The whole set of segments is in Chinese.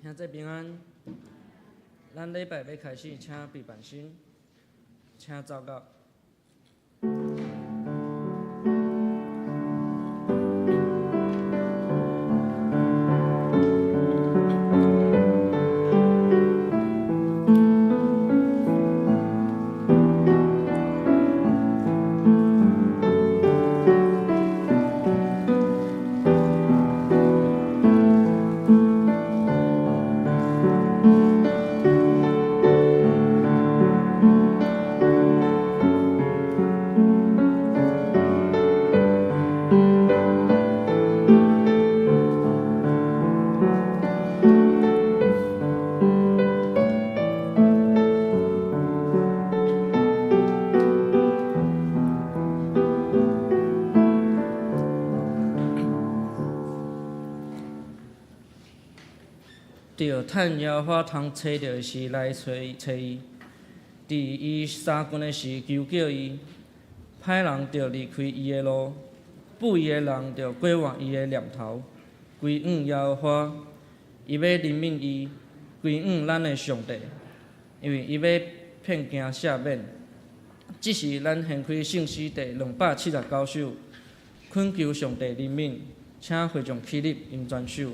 兄弟平安。咱礼拜要开始，请备办心，请走到。着趁耶和华通找着的时来找伊，伫伊三军的时求叫伊。歹人着离开伊的路，不义的人着过换伊的念头。归向耶和华，伊要怜悯伊；归向咱的上帝，因为伊要骗惊赦免。即是咱献开圣诗第279首，恳求上帝怜悯，请会众起立用全首。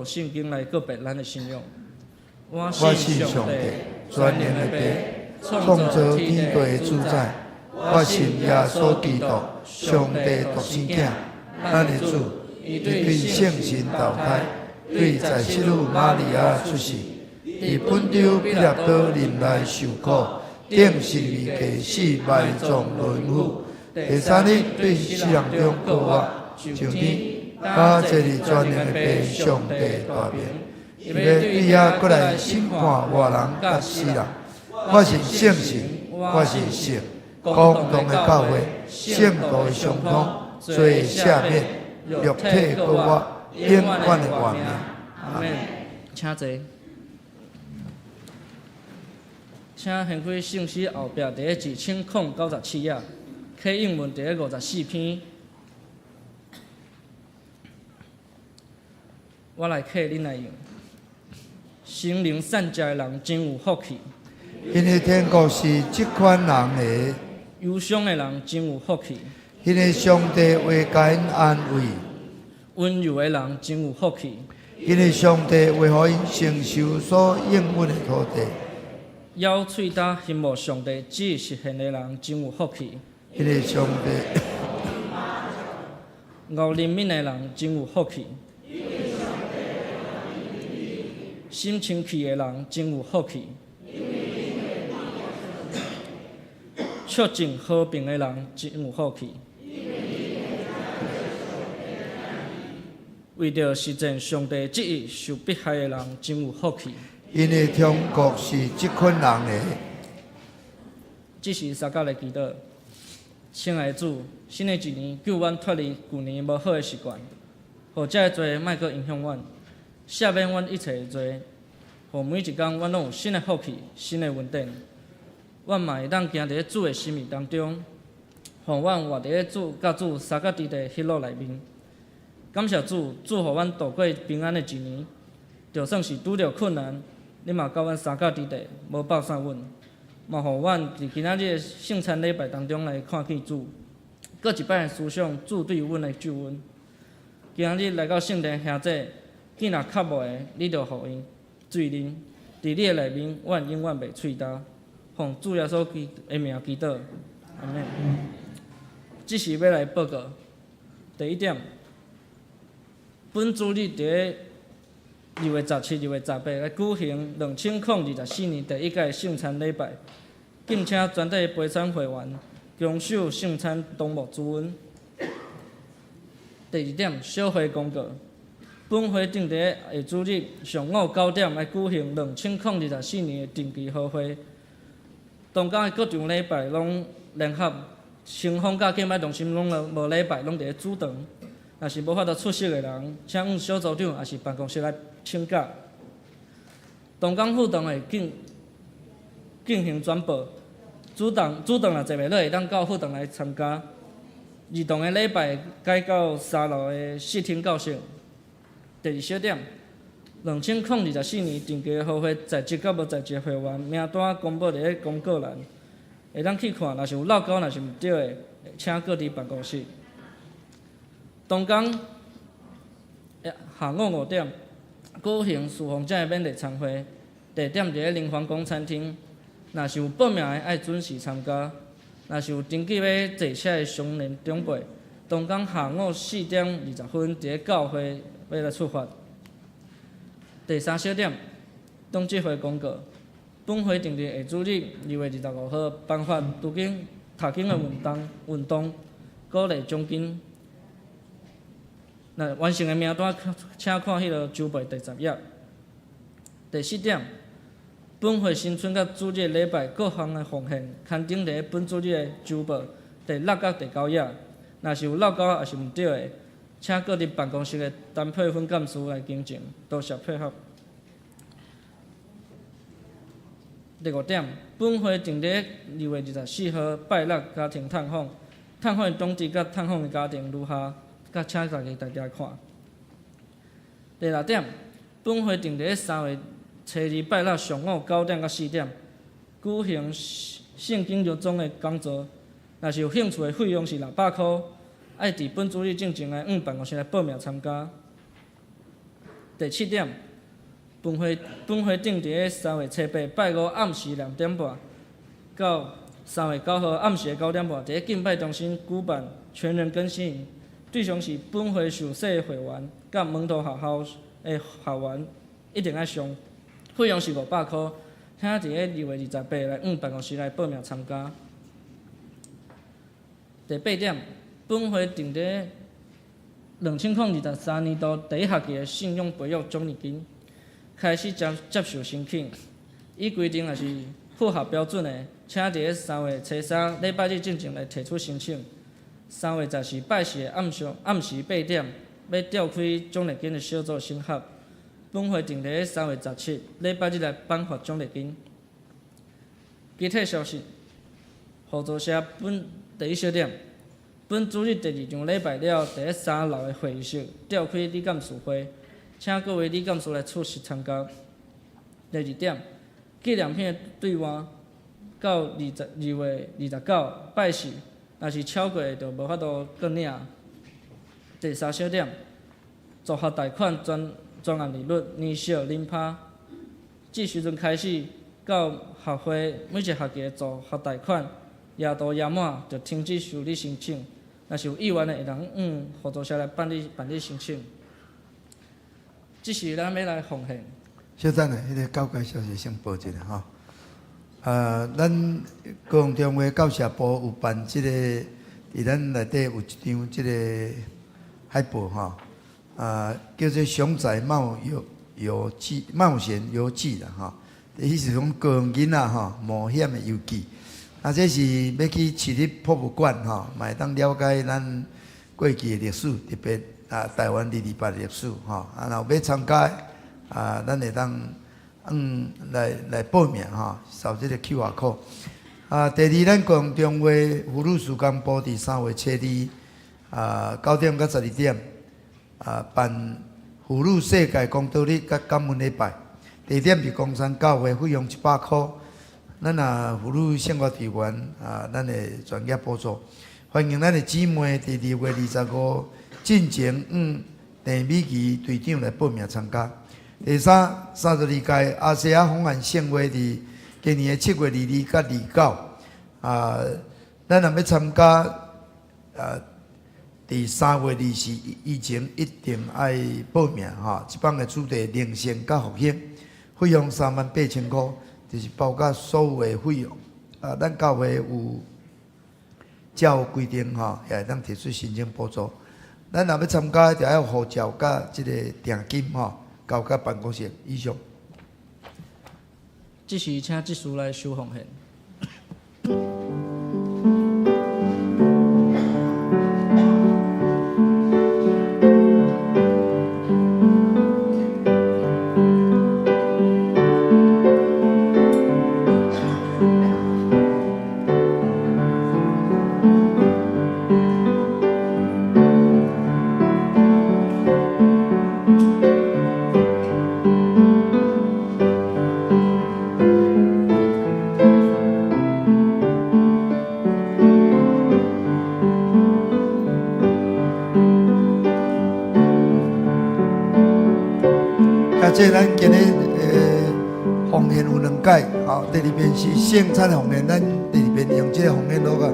圣经来告白咱的信仰。我信上帝，全能的爸，创造天地的主宰。我信耶稣基督，上帝独生子，咱的主，伊对圣神投胎，对在世女玛利亚出世，伫本州彼拉多任内受苦，顶十字架死，埋葬轮毂。第三日对死人中复活，上天。他这里全能的爸，上帝大名，伊要对遐过来审判活人甲死人。我是圣神，我是圣，公同的教会，圣道的相通，罪赦免，肉体复活，永远的活命。阿门。请坐。请献开圣诗后壁第1097页，K 英文第54篇。我来客恁来用。心灵善食的人真有福气，因为天国是这款人的。忧伤的人真有福气，迄个上帝会甲因安慰；温柔的人真有福气，迄个上帝会互因承受所应允的土地；咬喙焦羡慕上帝旨意实现的人真有福气，迄个上帝熬怜悯的人真有福气，心清气的人真有福气，促进和平的人真有福气。为着实践上帝旨意受迫害的人真有福气。因为中国是即群人的。这是三角的祈祷。亲爱的主，新的一年救阮脱离旧年无好的习惯，互遮个罪莫阁影响阮，赦免阮一切的罪，互每一天阮拢有新的福气、新的稳定。阮嘛会当行伫主的心意当中，互阮活伫主甲主三角地的喜乐内面。感谢主，祝互阮度过平安的一年。就算是拄着困难，你嘛甲阮三角地地无放散阮。嘛，互阮伫今仔日的圣餐礼拜当中来看见主，搁一摆思想主对阮的救恩。今仔日来到圣殿，兄弟见若较无的，你着互因水啉。伫你的内面，阮永远袂喙焦。奉主耶稣基督的名祈祷，阿门。即是要来报告。第一点，本主日伫2月17、2月18来举行2024年第一届圣餐礼拜，敬请全体陪餐会员遵守圣餐动物主恩。第二点，小会公告，本会定伫下主日上午9点来举行2024年的定期好会。当天的各场礼拜拢联合清风甲敬拜中心拢无礼拜，拢伫咧主堂。若是无法度出席的人，请向小组长也是办公室来请假。当天副堂会进行转播，主堂若坐袂落，会当到副堂来参加。二堂的礼拜改到3楼的视听教室。第二小点，2024年定期好会在职甲无在职会员名单公布伫咧公告栏，会当去看。若是有漏交，若是毋对的，请各伫办公室。当天下午5点举行侍奉者的勉励餐会，地点伫咧灵皇宫餐厅。若是有报名的，爱准时参加。若是有登记要坐车的乡邻长辈，当天下午4点20分伫咧教会要来出发。第三小点，董志会公告，本会定伫下主日2月25号颁发途经的运动鼓励奖金。那完成的名单，请看迄个周报第10页。第4点，本会新春甲主日礼拜各项的奉献，刊登伫本主日的周报第6甲第9页。若是有漏交也是毋对的，请各伫办公室的单配分干事来更正，多谢配合。第5点，本会定伫2月24号拜六家庭探访，探访的总值甲探访的家庭如下。甲请大家看。第6点，本会定伫3月初2拜六上午9点到4点举行圣经日总的讲座。若是有兴趣的，费用是600块，爱伫本主日进前来办公室来报名参加。第7点，本会定伫3月初8拜5暗时2点半到3月9号暗时9点半，伫敬拜中心举办全人更新营。对象是本会受洗的会员，甲门徒学校的学员一定爱上，费用是500块，请伫咧2月28来办公室来报名参加。第8点，本会定伫2023年度第一学期的信用培育奖励金开始接受申请，依规定若是符合标准的，请伫咧3月初3礼拜日进前来提出申请。3月14拜四的暗时8点，要召开奖励金的小组审核。本会定伫3月17礼拜日来颁发奖励金。具体消息，合作社第一小点，本主日第2场礼拜了，伫咧3楼的会议室召开理监事会，请各位理监事来出席参加。第2点，纪念品的兑换到2月29拜四，若是超过就无法度搁领。第三小点，助学贷款专案利率年少零趴，自时阵开始到学会每一学期的助学贷款额度额满，就停止受理申请。若是有意愿的，会当合作社来办理申请。这是咱要来奉献。小赞的，迄个教界消息先报一下吼。咱高雄中华教社部有办即个，伫咱内底有一张即个海报吼，叫做雄仔冒险游记啦吼。意思讲高雄囡仔吼冒险的游记。这是要去市立博物馆吼，嘛会当了解咱过去的历史，特别台湾228的历史吼。然后要参加咱会当来报名吼，扫这个 QR code。第二，咱高雄中华妇女事工部伫3月7日9点到12点办妇女世界公道日甲感恩礼拜，地点伫公山教会，费用100块。咱妇女生活队员咱会专业补助，欢迎咱的姊妹伫2月25进前第美期队长来报名参加。第三，32届阿西亚风岸盛会伫今年的7月22到29，咱若要参加伫3月24以前一定爱报名吼。这帮的主题灵性甲复兴，费用38000块。就是包括所有的费用，咱教会有照规定吼，也会当提出申请补助。咱若要参加，就要护照甲即个定金吼，交到办公室以上。这是请技师来收奉献。这咱今日奉献有2届，第2遍是圣餐奉献，咱第2遍用这个奉献录啊。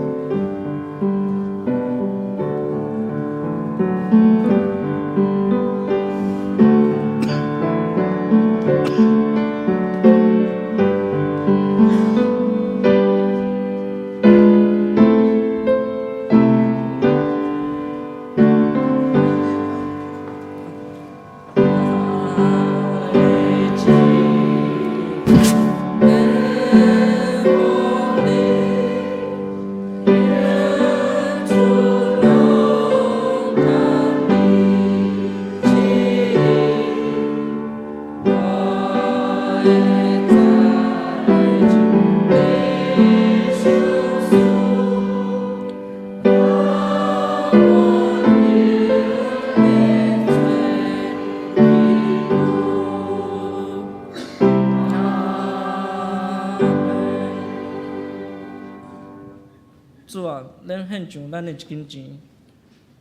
主啊，咱献上咱的一斤钱，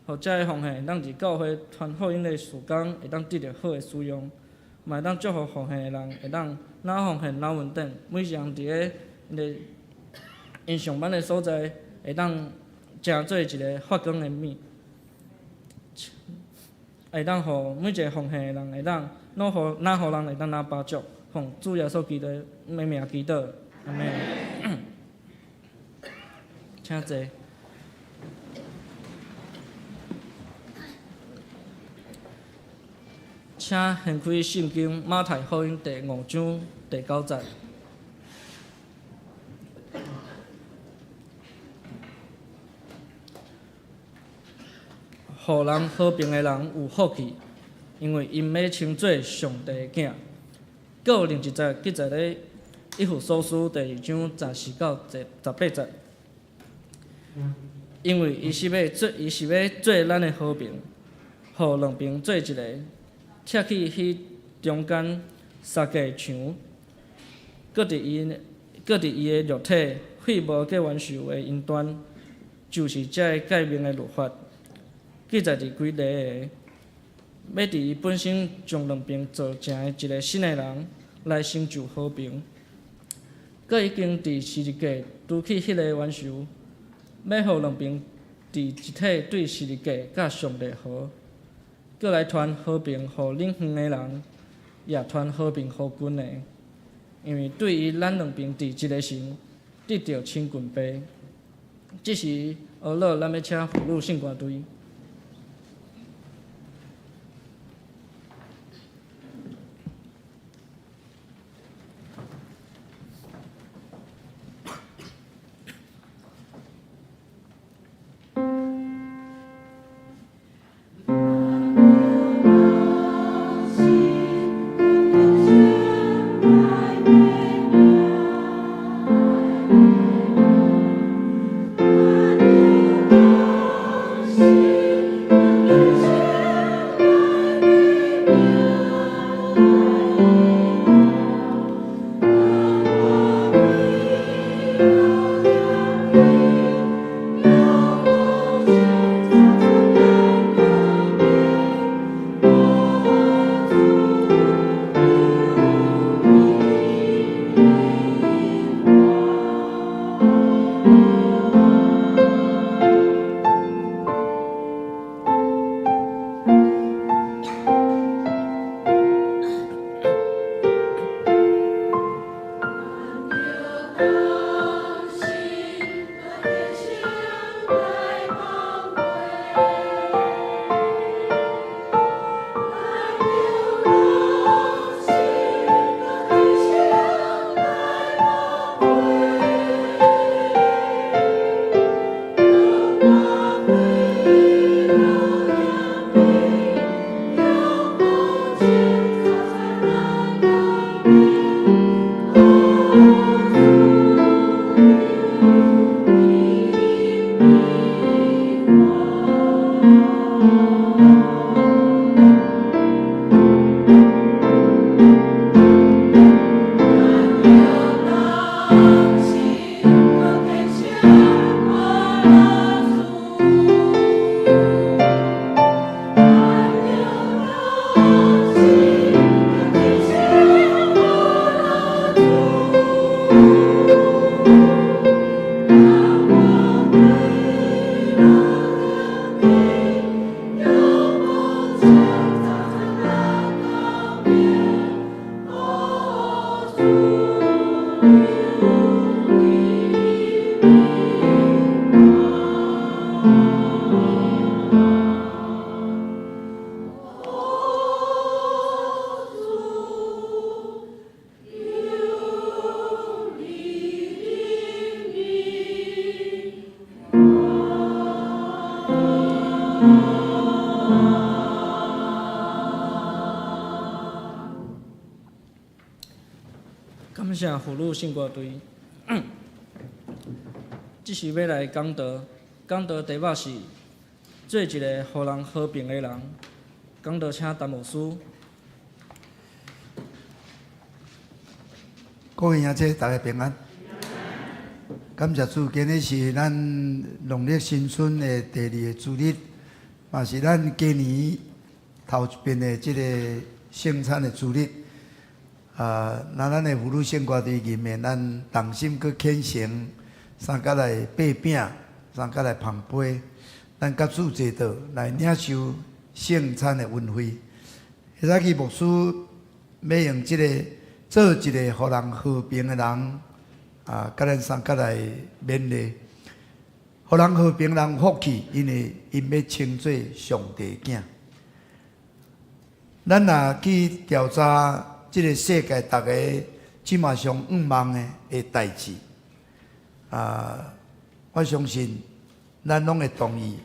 互这个奉献，当伫教会传福音的事工会当得到好的使用，嘛会当祝福奉献的人会当哪奉献哪稳定，每样伫因上班的所在会当成做一个发光的面，会当互每一个奉献的人会当哪互人会当哪帮助，奉主耶稣基督的名祈祷，阿门。请坐。请掀开圣经马太福音第5章第9节。互人和平的人有福气，因为因要称作上帝的囝。阁有另一节记载咧以弗所书第2章14到18节。因为伊是要做咱的和平，互两边做一个，拆去迄中间三界墙，搁伫搁伫伊的肉体血无计完受的因端，就是遮个诫命的律法，记载伫几个要伫伊本身将两边做成的一个新的人来成就和平。佮已经伫十字架拄去迄个完受，要互两边伫一体对十字架甲上帝和，佮来传和平互恁远的人，也传和平互近的。因为对于咱两边伫一个神，得到亲近杯。这时，学老咱要请妇女圣歌队。感谢妇女圣歌队。这是要来讲道，讲道题目是做一个互人和平的人。讲道请陈牧师。各位兄姐，大家平安。感谢主，今日是咱农历新春的第2个主日，嘛是咱今年头一遍的这个圣餐的主日。那咱的妇女圣歌队入面，咱同心去虔诚，三甲来拜饼，三甲来捧杯，咱甲主坐道来领受圣餐的恩惠。现在去牧师要用这个做一个互人和平的人，甲咱三甲来勉励，互人和平人福气，因为因要称做上帝囝。咱若去调查这个世界，大家即马上仰望的代志，我相信咱拢会同意，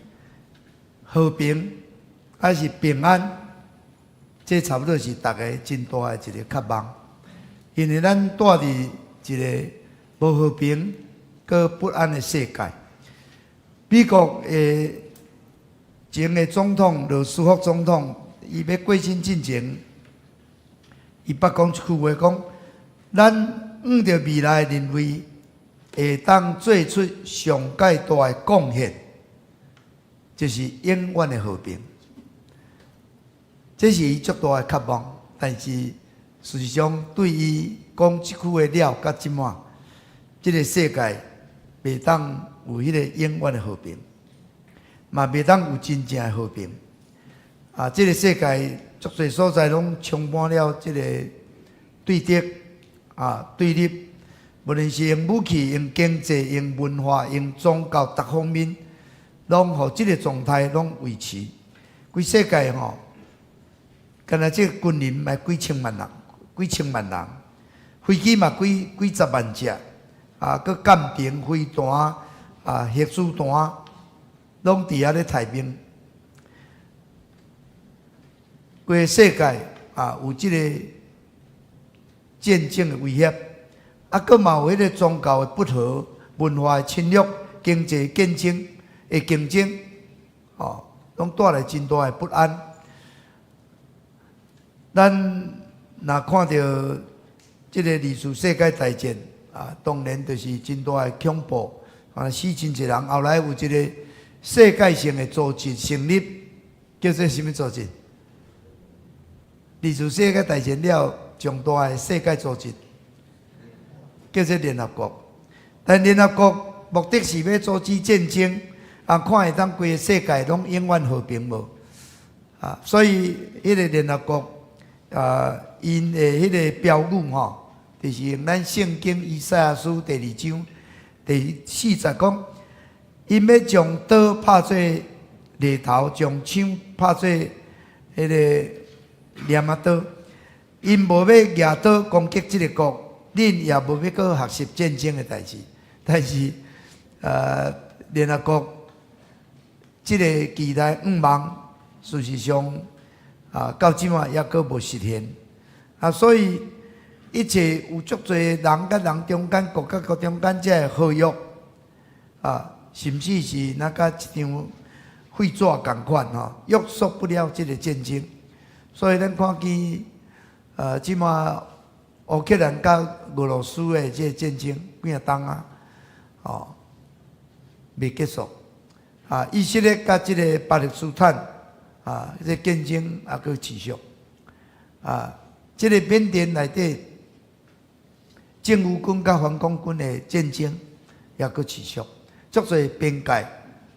和平还是平安，这差不多是大家真大的一个渴望。因为咱住伫一个无和平、佮不安的世界。美国的前的总统罗斯福总统，伊要过身进前，伊捌讲一句话，讲咱望着未来人类会当做出上界大的贡献，就是永远的和平。这是伊足大的渴望，但是事实上对伊讲即句话了，到即满，这个世界袂当有迄个永远的和平，嘛袂当有真正的和平。这个世界足侪所在拢充满了这个对敌对立，无论是用武器、用经济、用文化、用宗教，各方面拢互这个状态拢维持。规世界吼，干那这个军人嘛几千万人，飞机嘛几十万只，佮舰艇、飞弹、核子弹，拢伫遐咧太平。规世界有即个战争的威胁，佮嘛有迄个宗教的不和、文化的侵略、经济竞争的竞争，拢带来真大的不安。咱若看到即个历史世界大战当然就是真大的恐怖，死真侪人。后来有一个世界性的组织成立，叫做什么组织？历史世界大战了，重大的世界组织叫做联合国。但联合国目的是要阻止战争，看会当规个世界拢永远和平无？所以迄个联合国因的迄个标语就是用咱圣经以赛亚书第2章第40讲，因要将刀拍做犁头，将枪拍做迄个镰刀，因无要举刀攻击这个国，恁也无要搁学习战争的代志。但是，联合国这个期待5万，事实上到即马也搁无实现。所以一切有足侪人甲人中间、国甲国中间这合约，甚至是那甲一张废纸共款约束不了这个战争。所以咱看见，即马乌克兰甲俄罗斯的这个战争几啊冬未结束。以色列甲这个巴勒斯坦这战争也搁持续。这个缅甸内底政府军甲反攻军的战争也搁持续，足侪边界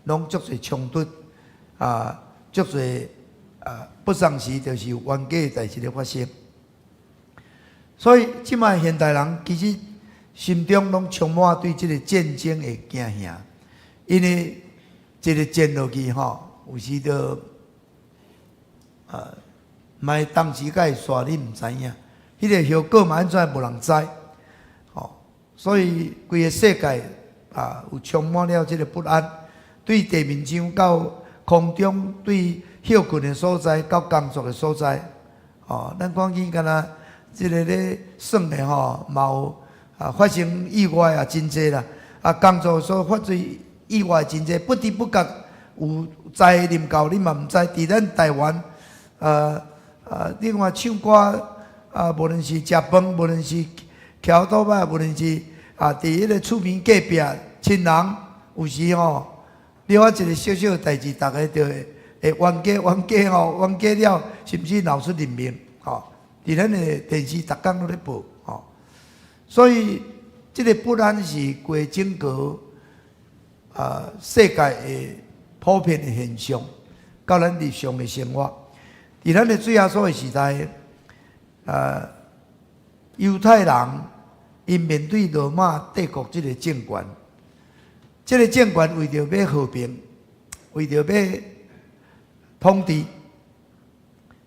拢足侪冲突，足侪。不丧时就是有冤家的代志咧发生，所以即卖现代人其实心中拢充满对这个战争的惊吓，因为这个战落去有时就卖当时甲会煞你唔知影，迄个后果嘛安怎无人知，所以规个世界有充满了这个不安，对地面上到空中对。休困的所在，到工作的所在，咱看见敢若即个咧算的嘛有发生意外真济啦，工作所发生意外真济，不知不觉有灾临到，你嘛毋知。伫咱台湾，你看唱歌无论是食饭，无论是翘倒摆，无论是伫迄个厝边隔壁亲人，有时你发一个小小的代志，大家就会。冤家了，甚至闹出人命，伫咱的电视逐工都咧报，所以这个不然是过整个世界的普遍的现象，到咱日常的生活。伫咱的最后所的时代，犹太人因面对罗马帝国这个政权，这个政权为着要和平，为着要统治，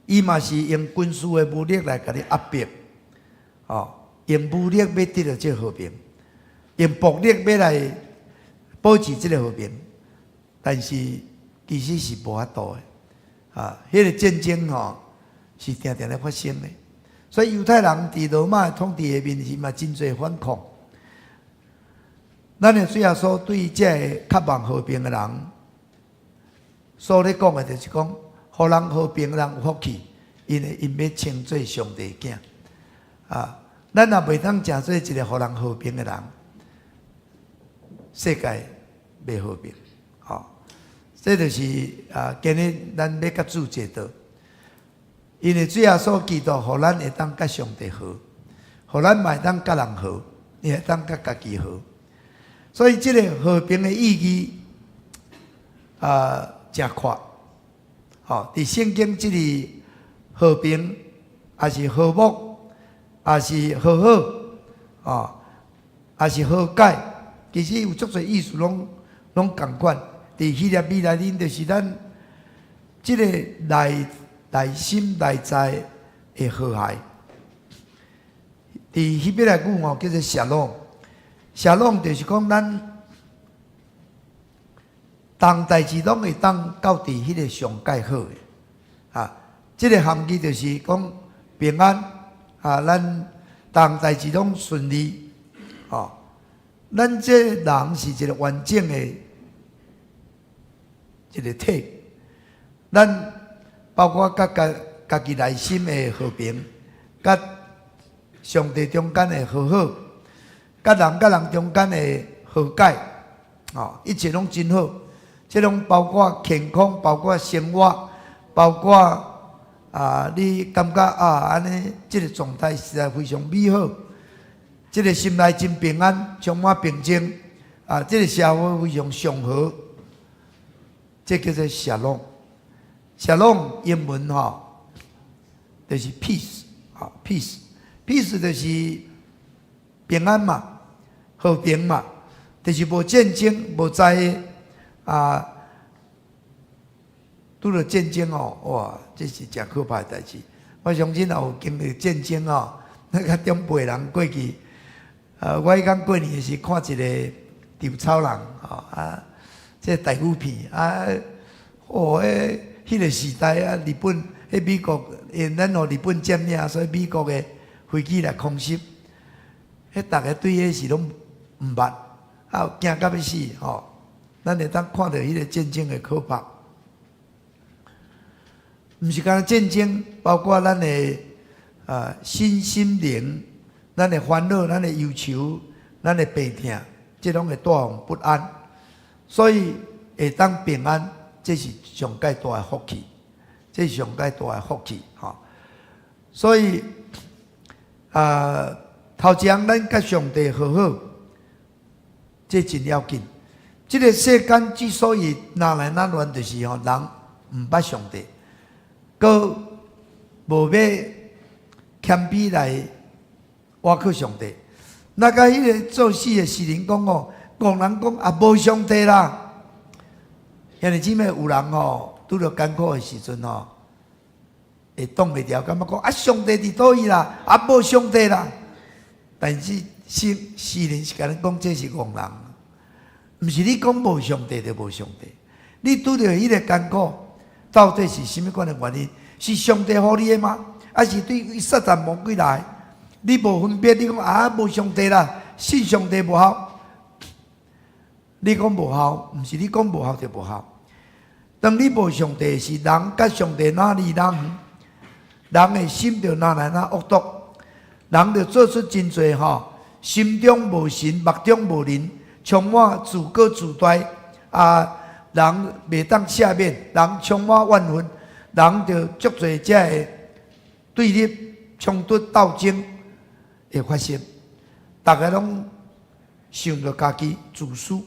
伊嘛是用军事的武力来甲你压迫，用武力要得到这和平，用暴力要来保持这个和平，但是其实是无法度的，迄个战争是定定咧发生的，所以犹太人伫罗马统治的面前嘛真侪反抗。咱的主耶稣对这个渴望和平的人。所咧讲的就是讲，互人和平，人有福气，因为因要称做上帝的囝。咱也袂当诚做一个互人和平的人，世界袂和平。这就是今日咱要甲主这道，因为主耶稣基督，互咱会当甲上帝和，互咱嘛会当甲人和，也会当甲家己和。所以，这个和平的意义真阔。伫圣经这里和平，也是和睦，也是和好，也是和解，其实有足侪意思，拢共款。伫希腊语内面，就是咱即个内心内在的和谐。伫希伯来语叫做沙龙，沙龙就是讲咱当代志拢会当到伫迄个上介好的。即个含义就是讲平安咱当代志拢顺利。咱这人是一个完整的一个体，咱包括家己内心的和平，甲上帝中间的和好，甲人中间的和解，一切拢真好。这拢包括健康，包括生活，包括你感觉安尼，这个状态实在非常美好。这个心内真平安，充满平静。这个社会非常祥和。这叫做沙龙，沙龙英文就是 peace，peace 就是平安嘛，和平嘛，就是无战争，无灾拄着战争哇，这是真可怕的代志。我相信有经历战争那个中辈人过去，我迄天过年是看一个稻草人这大武片迄个时代日本美国咱互日本占领，所以美国的飞机来空袭，大家对迄是拢毋捌，惊到要死咱会当看到迄个战争的可怕。毋是讲战争，包括咱的心灵，咱的烦恼，咱的忧愁，咱的病痛，这拢会带予不安。所以会当平安，这是上界大的福气，这是上界大的福气所以头一项咱甲上帝和好，这真要紧。这个世间之所以哪来哪乱，就是人毋捌上帝，佮无要谦卑来挖靠上帝。那个迄个做事的诗人讲讲人讲无上帝啦。兄弟姊妹，有人拄着艰苦的时阵会挡袂牢，感觉讲上帝伫倒位啦，无上帝啦。但是诗人是甲咱讲，这是戆人，毋是你讲无上帝就无上帝。你拄着迄个艰苦，到底是甚物款的原因？是上帝予你的吗？还是对撒旦魔鬼来？你无分别，你讲无上帝啦，信上帝无效。你讲无效，毋是你讲无效就无效。当你无上帝，是人甲上帝哪里哪远，人的心就哪来哪恶毒，人就做出真多心中无神，目中无灵，充满自高自大人袂当赦免，人充满怨恨，人就足侪遮的对立、冲突、斗争会发生。大家拢想着家己自私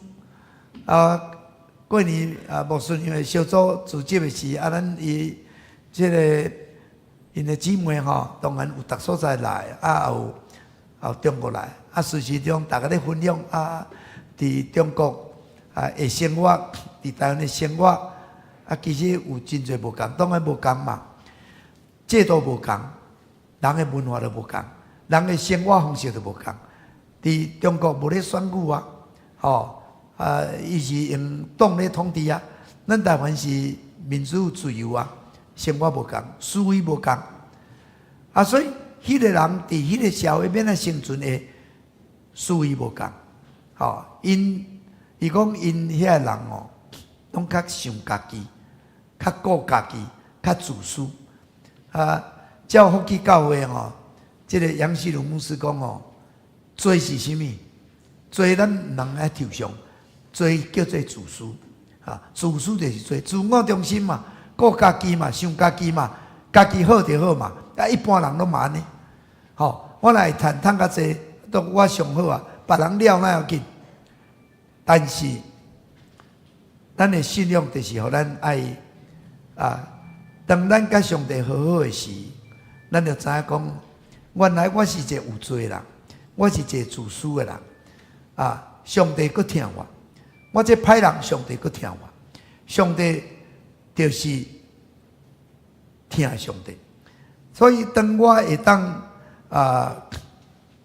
过年牧师因为小组组织的是咱伊这个因的姊妹当然有逐所在来有中国来事实中大家咧分享伫中国的生活，伫台湾的生活其实有真侪无共，当然无共嘛，制度无共，人的文化都无共，人的生活方式都无共。伫中国无咧选举伊是用党咧统治咱台湾是民主自由生活无共，思维无共所以迄个人伫迄个社会免生存的思维无共伊讲因遐个人拢较想家己，较顾家己，较自私。照福气教会这个杨希儒牧师讲哦，罪是什么？罪咱人爱抽象，罪叫做自私啊，自私就是罪，自我中心嘛，顾家己嘛，想家己嘛，家己好就好嘛。啊，一般人都嘛安尼。吼，我来趁较济，都我上好啊，别人了哪要紧。但是，咱的信仰就是，互咱爱啊，当咱甲上帝好好的时，咱就知影讲，原来我是一个有罪的人，我是一个自私的人。啊！上帝佫疼我这歹人，上帝佫疼我。上帝就是疼上帝，所以当我会当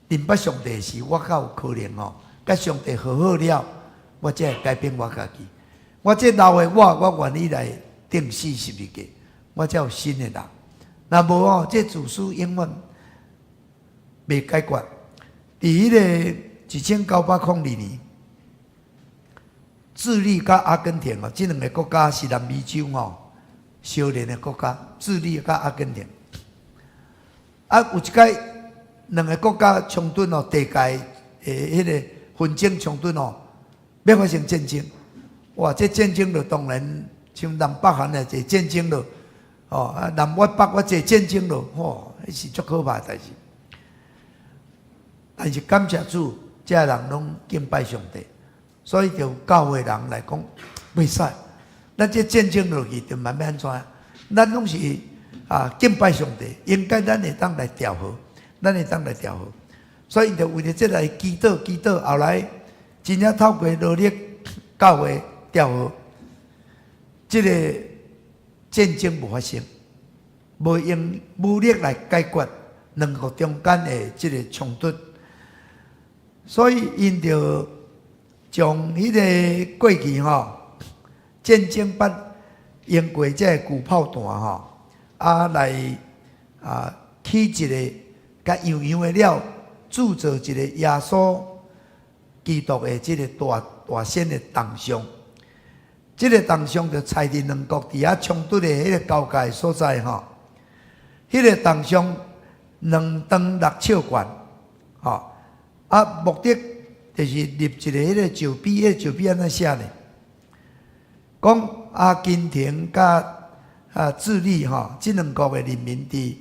明白上帝时，我较有可能哦，甲上帝和好了，我才会改变我家己。我这老的我愿意来定42个，我才有新的人。若无哦，这自私永远未解决。伫迄个1902年，智利甲阿根廷哦，这两个国家是南美洲哦相连的国家，智利甲阿根廷。啊，有一届两个国家冲突哦，地界迄个纷争冲突哦，要发生战争。哇，这战争就当然像南北韩的这战争了，哦，南越北越这战争了，吼，迄是足可怕的代志。但是感谢主。这人拢敬拜上帝，所以就教会人来讲，袂使。咱这战争落去，就慢慢安怎？咱拢是敬拜上帝，应该咱会当来调和，咱会当来调和。所以就为了这来祈祷，后来真正透过努力教会调和，这个战争无发生，无用武力来解决两国中间的这个冲突。所以，因着将迄个过去战争捌用过这巨炮弹来起一个甲样样的了，铸造一个耶稣基督的这个大显的铜像。这个铜像就踩伫两国伫遐冲突的迄个交界所在迄个铜像2长6尺悬目的就是立一个迄个石碑，迄个石碑安怎写呢？讲阿根廷甲智利这两国的人民伫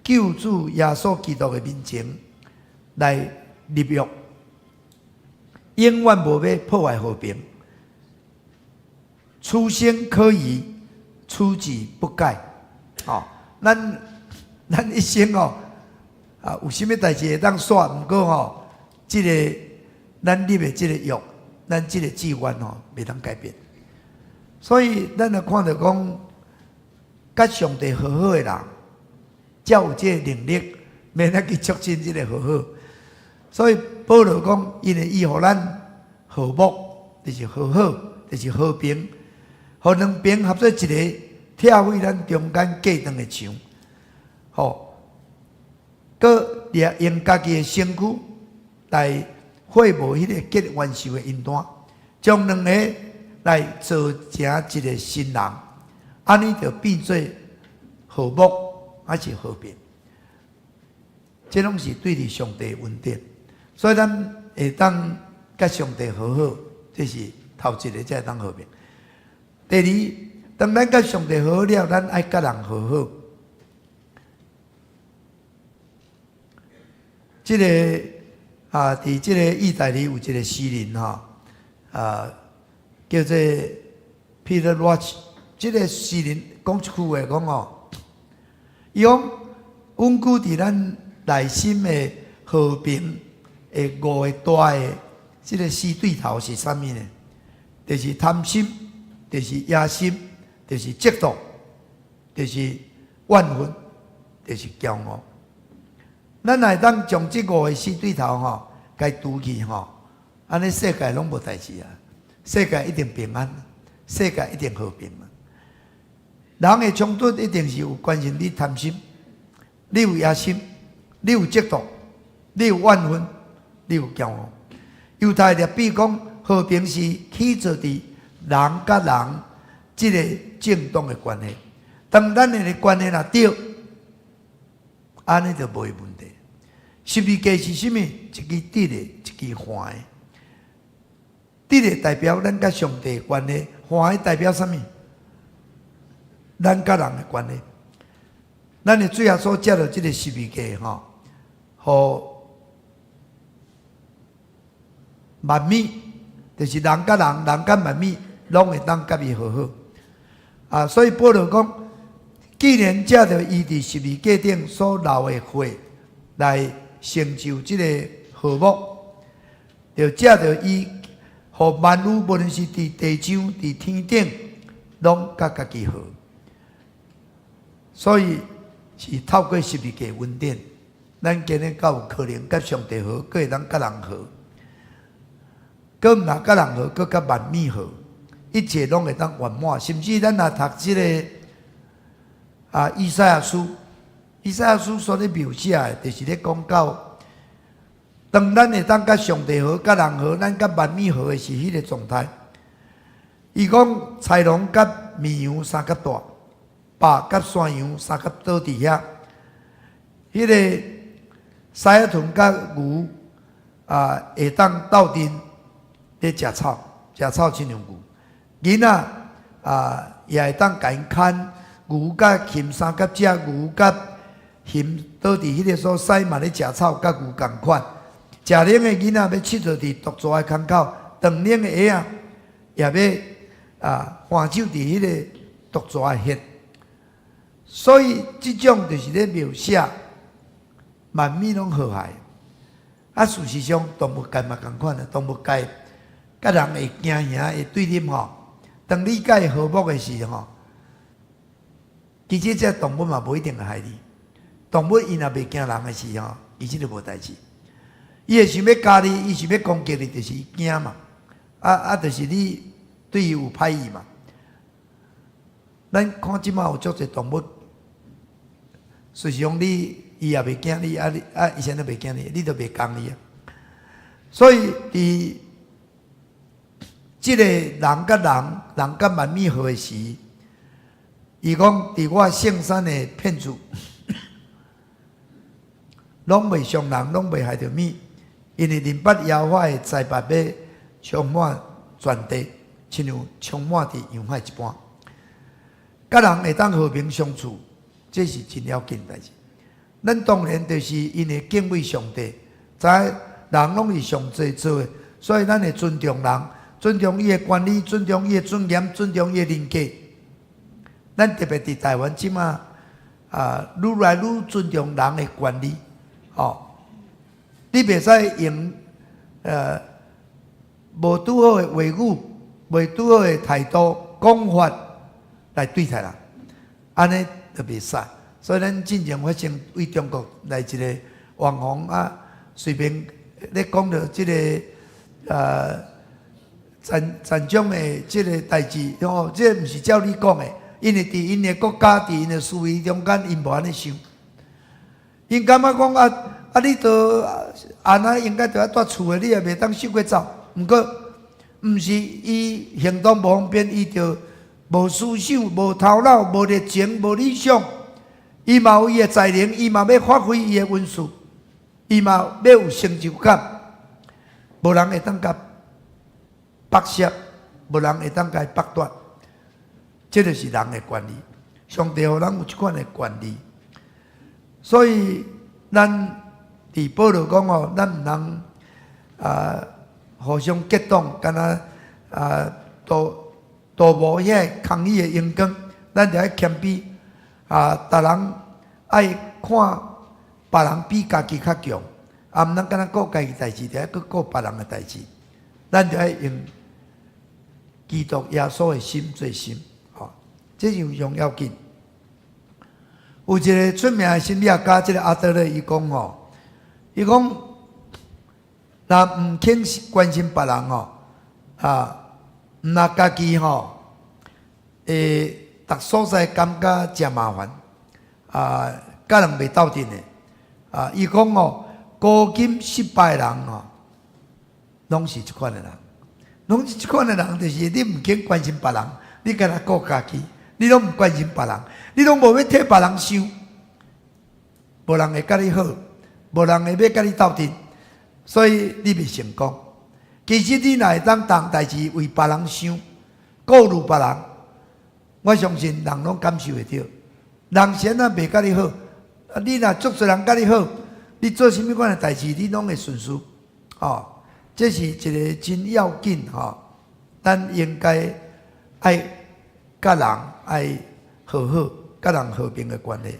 救主耶稣基督的面前来立约，永远无要破坏和平，初心可疑，初己不改。咱一生有啥物代志会当煞？毋过这个咱立的这个约，咱这个志愿袂当改变。所以咱就看到讲，甲上帝和好的人，才有这个能力，免得去促进这个和好。所以保罗讲，因为伊互咱和睦，就是和好，就是和平，互两边合作一个，拆毁咱中间隔断的墙，搁用家己的身躯来会无迄个结冤仇的因端，将两个来做成一个新人，安尼就变做和睦还是和平。这拢是对伫上帝的恩典，所以咱会当甲上帝和好，这是头一个才会当和平。第二，当咱甲上帝和好了，咱爱甲人和好。这个伫这个意大利有一个诗人叫做 Peter Roach。这个诗人讲一句话，讲伊讲稳固伫咱内心的和平的5个大的这个死对头是啥物呢？就是贪心，就是野心，就是嫉妒，就是怨恨，就是骄傲。咱来当将这5个死对头该除去安尼世界拢无代志啊！世界一定平安，世界一定和平啊！人的冲突一定是有关系，你贪心，你有野心，你有嫉妒，你有怨恨，你有骄傲。犹太律比讲，和平是起造伫人甲人这个正当的关系。当咱的关系若对，安尼就无问题。12架是什么？一支直的，一支橫的。直的代表咱甲上帝的关系，橫的代表什么？咱甲人的关系。咱的最后所接到这个12架吼，互万米，就是人甲人，人甲万米，拢会当甲伊和好。啊，所以保罗讲，既然借着伊伫12架顶所流的血来成就这个和睦，就借着伊，互万物无论是伫地上、伫天顶，拢甲家己和。所以是透过12架恩典，咱今日才有可能甲上帝和，阁会当甲人和。阁毋若甲人和，阁甲万米和，一切拢会当圆满。甚至咱若读这个以赛亚书，以赛亚书所咧描写的，就是咧讲到，当咱会当甲上帝和、甲人和，咱甲万米和的是迄个状态。伊讲豺狼甲绵羊三甲大，豹甲山羊三甲倒伫遐。迄个狮仔豚甲牛会当斗阵咧食草，食草亲像牛。囡仔也会当甲因牵牛甲禽三甲只，牛甲禽倒伫迄个所在嘛咧食草，甲牛共款。食奶的囡仔要佚佗伫毒蛇的空口，长奶的鞋也要换手伫迄个毒蛇的血。所以即种就是咧描写万米拢和谐。事实上动物界嘛共款动物界甲人会惊吓会对立吼。当你甲伊和睦的时吼，其实这动物嘛无一定会害你。动物伊若袂惊人的时吼，伊即就无代志。伊会想要加你，伊想要攻击你，就是伊惊嘛。就是你对伊有歹意嘛。咱看即摆有足侪动物，事实上伊也袂惊你，以前都袂惊你，你都袂讲你。所以伫即个人甲人、人甲万米和的时，伊讲伫我圣山的片处，拢袂伤人，拢袂害着米。因为林北妖法的财帛要充满全地，亲像充满伫洋海一般。甲人会当和平相处，这是真要紧代志。咱当然就是因为敬畏上帝，知人拢是上帝做的，所以咱会尊重人，尊重伊的管理，尊重伊的尊严，尊重伊的人格。咱特别伫台湾即马愈来愈尊重人的管理，你袂使用无拄好的话语、袂拄好的态度、讲法来对待人，安尼就袂使。所以咱之前发生为中国来一个网红随便咧讲到即个战争的即个代志，这毋是照你讲的，因为伫因的国家、伫因的思维中间，因无安尼想。因感觉讲你都应该就要住厝的，你也袂当收过走。毋过，毋是伊行动无方便，伊就无思想、无头脑、无热情、无理想。伊嘛有伊的才能，伊嘛要发挥伊的温素，伊嘛要有成就感。无人会当甲剥削，无人会当甲伊剥夺。这就是人的权利。上帝互人有这款的权利，所以咱伫保罗讲咱毋通互相结党，敢若度无遐空虚的阳光，咱就要谦卑。逐人爱看别人比家己较强，毋通敢若顾家己代志，就要去顾别人的代志。咱就要用基督耶稣的心做心，这就上要紧。有一个出名的心理学家，这个阿德勒，伊讲伊讲，若毋肯关心别人若家己逐所在感觉真麻烦，甲人袂斗阵的。伊讲高金失败的人拢是即款的人，拢是即款的人，就是你毋肯关心别人，你干那顾家己，你拢毋关心别人，你拢无要替别人想，无人会甲你好，无人会要甲你斗阵，所以你袂成功。其实你若会当当代志为别人想，顾虑别人，我相信人拢感受会到。人先啊袂甲你好，你若足多人甲你好，你做甚物款的代志，你拢会顺遂。这是一个真要紧咱应该爱甲人爱和好，甲人和平的关系。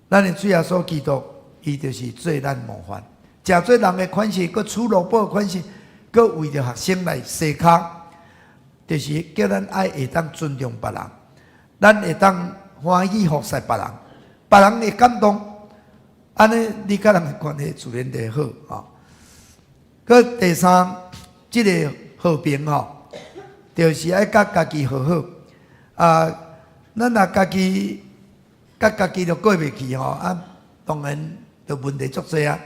咱的主耶稣基督，伊就是做咱模范，食做人的款式，佮取萝卜的款式，佮为着学生来洗骹，就是叫咱爱会当尊重别人，咱会当欢喜服侍别人，别人会感动，安尼你甲人的关系自然就好佮第三，这个和平就是爱甲家己和好咱若家己甲家己就过袂去当然就问题足多啊。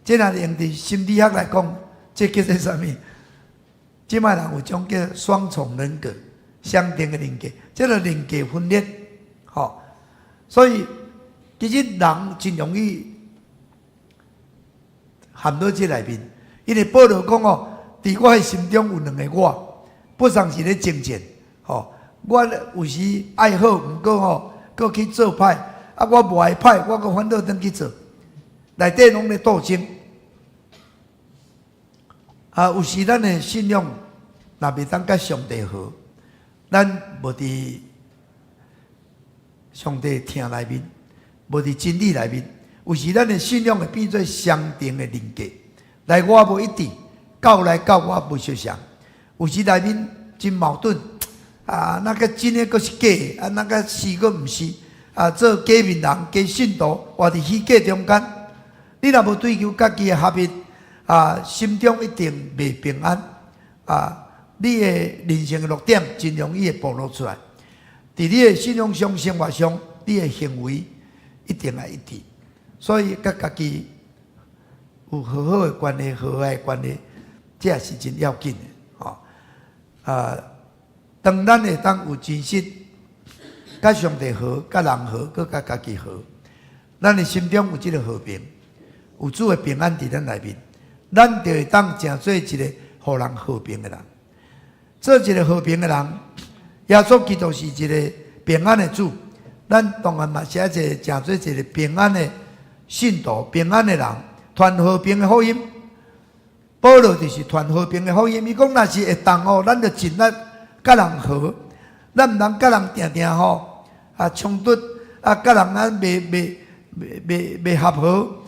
这若用伫心理学来讲，这叫做啥物？即摆人有种叫双重人格、相同的人格，这个人格分裂所以其实人真容易陷到这内面，因为保罗讲伫我的心中有两个我，不常是咧争战我有时爱好，毋过搁去做歹我无爱歹，我搁反倒转去做，内底拢咧斗争有时咱的信仰若袂当甲上帝好，咱无伫上帝听内面，无伫真理内面，有时咱的信仰会变做相同的人格，来我无一致，到来到我无相像，有时内面真矛盾那个真的阁是假那个是阁毋是做假面人、假信徒，活伫虚假中间，你若无追求家己的合一心中一定袂平安你的人生的弱点真容易会暴露出来。伫你的信仰上、生活上，你的行为一定要一致，所以甲家己有和好的关系、和蔼的关系，这也是真要紧的当咱会当有真实甲上帝和、甲人和、佮甲家己和，咱的心中有这个和平，有主的平安伫咱内面，咱就会当成做一个互人和平的人。做一个和平的人，耶稣基督是一个平安的主，咱当然嘛是一个成做一个平安的信徒、平安的人，传和平的福音。保罗就是传和平的福音，伊讲若是会当咱就尽力甲人和，咱毋通甲人定定冲突甲人袂合和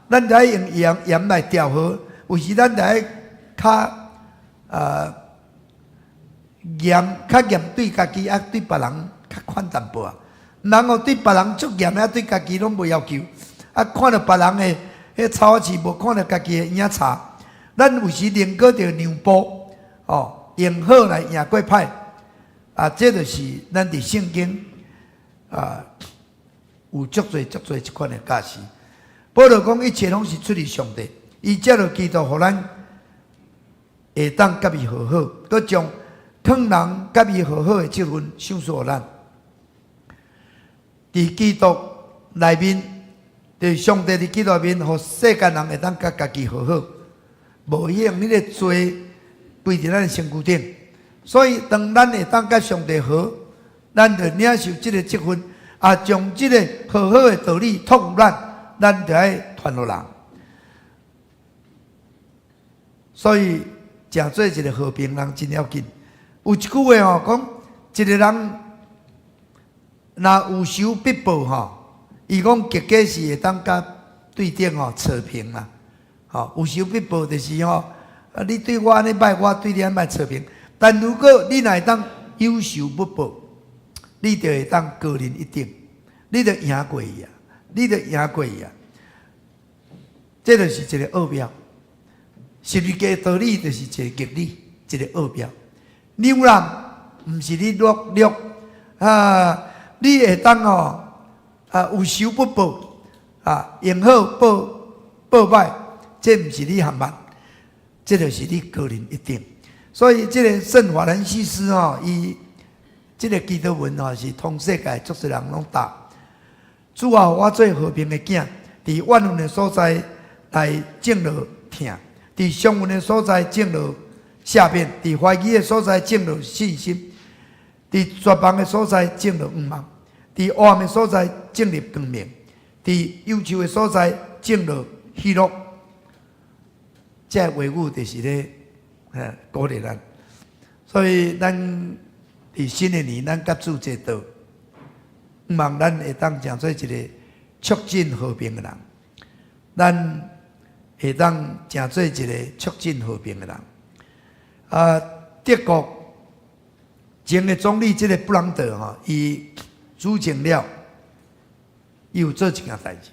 咱就爱用盐来调和，有时咱就爱较严对家己，对别人较宽淡薄人对别人足严对家己拢无要求看到别人的迄草市无看到家己的影差，咱有时宁可着让步用好来赢过歹这就是咱伫圣经有足多即款的价值。保罗讲一切拢是出于上帝，伊借着基督，互咱会当甲伊和好，佮将劝人甲伊和好的这份赏赐互咱。伫基督内面，伫上帝伫基督内面，互世间人会当甲家己和好，无用你咧罪归伫咱的身躯顶。所以当咱会当甲上帝和，咱就领受这个积分将这个和好的道理托付咱就爱传互人。所以诚做一个和平人真要紧。有一句话讲一个人若有仇必报伊讲结果是会当甲对顶扯平啦。有仇必报就是你对我安尼歹，我对你安尼歹扯平。但如果你若会当有仇不报，你就会当高人一等，你就赢过伊这就是一个奥妙。十字架的道理就是一个原理，一个奥妙。扭人毋是你弱你会当有仇不报用好报歹，这毋是你含慢，这就是你个人一定。所以这个圣法兰西斯伊这个基督文是通世界足多人拢答。主啊，我做和平的囝，伫怨恨的所在来种落痛，伫伤痕的所在种落下面，伫怀疑的所在种落信心，伫绝望的所在种落愿望，伫黑暗的所在种入光明，伫忧愁的所在种落喜乐。这话语就是咧，鼓励咱。所以咱伫新的年，咱甲主这道，希望咱会当成做一个促进和平的人。咱会当成做一个促进和平的人。德国前的总理这个布朗德哈，伊主政了，伊有做一件代志，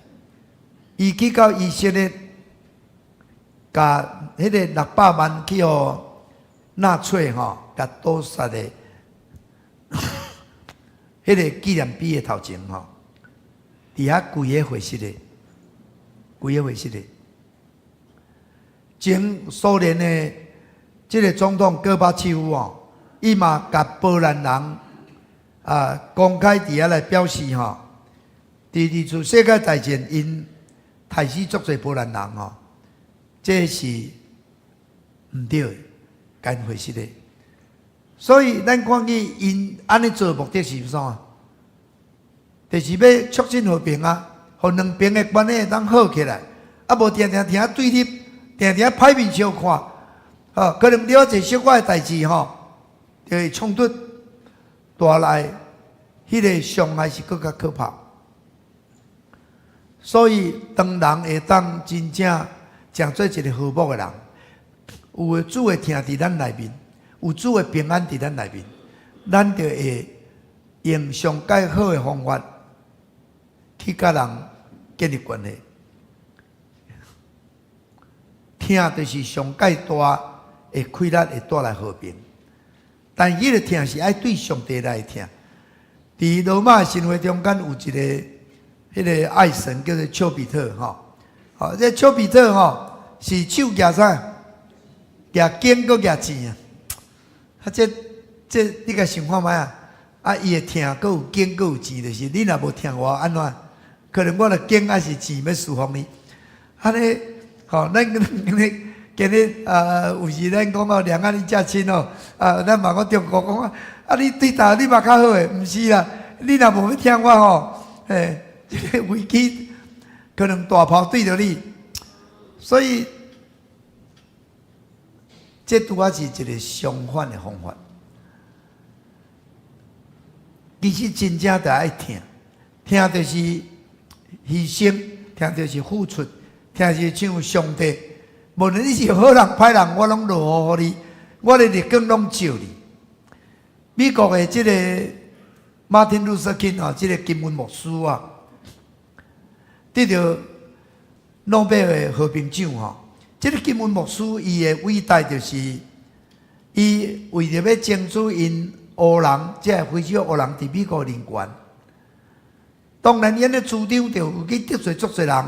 伊去到以色列，甲迄个600万去互纳粹吼，甲屠杀的，迄个纪念碑的头前吼，伫遐跪个会室的，跪个会室的。前苏联的这个总统戈巴契夫哦，伊嘛甲波兰人公开伫遐来表示吼，第二次世界大战因杀死足侪波兰人吼，这是毋对的。干回事的，所以咱看见因安尼做目的是啥？就是要促进和平啊，互两边的关系当好起来。无定定对立，定定歹面相看，可能了解小可的代志吼，就会冲突大来，迄个伤害是更加可怕。所以当人会当真正讲做一个和睦的人。有的主会听伫咱内面，有主的平安伫咱内面，咱就会用上介好的方法去甲人建立关系。听就是上介大的快乐，会带来和平。但伊个听是爱对上帝来听。伫罗马神话中间有一个迄个爱神叫做丘比特吼，这丘比特吼是手举啥？举金搁举钱这你甲想看卖伊会听，搁有金，搁有钱，就是你若无听我安怎？可能我的金还是钱要侍奉你。安尼，咱今日有时咱讲两岸你遮亲咱嘛讲中国讲你对大你嘛较好诶，毋是啦，你若无要听我这个危机可能大炮对着你，所以。这拄仔是一个相反的方法。其实真正就爱听，听就是牺牲，听就是付出，听就是像上帝。无论你是好人歹人，我拢落雨予你，我的日光拢照你。美国的这个马丁路瑟金这个金文牧师得到诺贝尔和平奖这个金文牧师，伊的伟大就是，伊为着要争取因黑人，即个非洲黑人伫美国人权。当然，因的主张就有去得罪足侪人，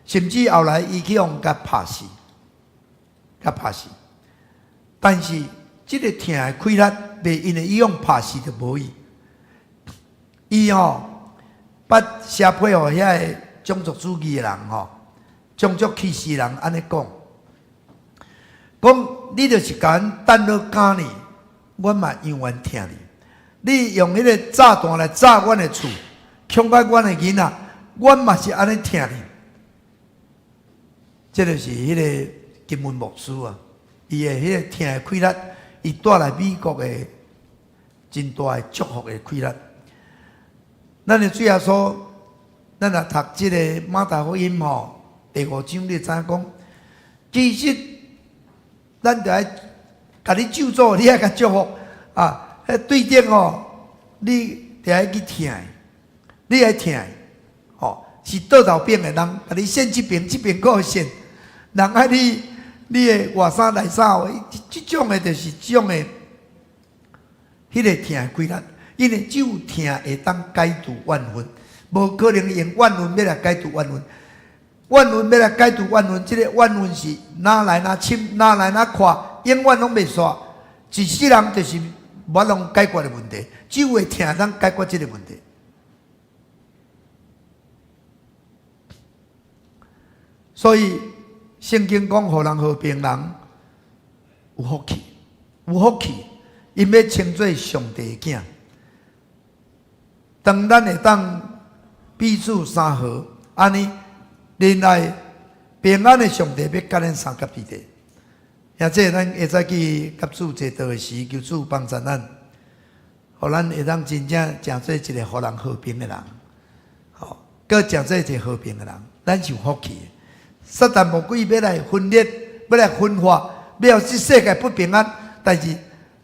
甚至后来伊去用甲拍死，但是这个听的快乐，袂因为伊用拍死就无伊。伊把社会遐个种族主义的人种族歧视人安尼讲。讲你就是甲阮等了9年，阮嘛永远听你。你用迄个炸弹来炸阮的厝，抢到阮的囡仔，阮嘛是安尼听你。这就是迄个金文牧师伊的迄个听的快乐，伊带来美国的真大的祝福的快乐。咱的最后说，咱若读这个马太福音第5章，你知影讲，其实。咱就爱甲你咒诅，你爱甲祝福对顶你就爱去听，你爱听是倒头边的人，甲你献这边，这边搁献，人爱你的外衫内衫这种的就是这种的，迄个听的规律，因为只有听会当解除怨恨，无可能用怨恨要来解除怨恨。怨恨要来解除怨恨，这个怨恨是哪来哪深，哪来哪宽，永远拢袂煞。一世人就是无法通解决的问题，只有会听人解决这个问题。所以圣经讲，互人和平人有福气，有福气，因要称作上帝的囝。当咱会当彼此相和，安尼，连来平安的上帝要甲咱三甲地地。也即咱会使去甲主坐道的时，求主帮助咱，互咱会当真正成做一个互人和平的人，好，搁成做一个和平的人，咱是有福气的。撒旦魔鬼要来分裂，要来分化，要使世界不平安。但是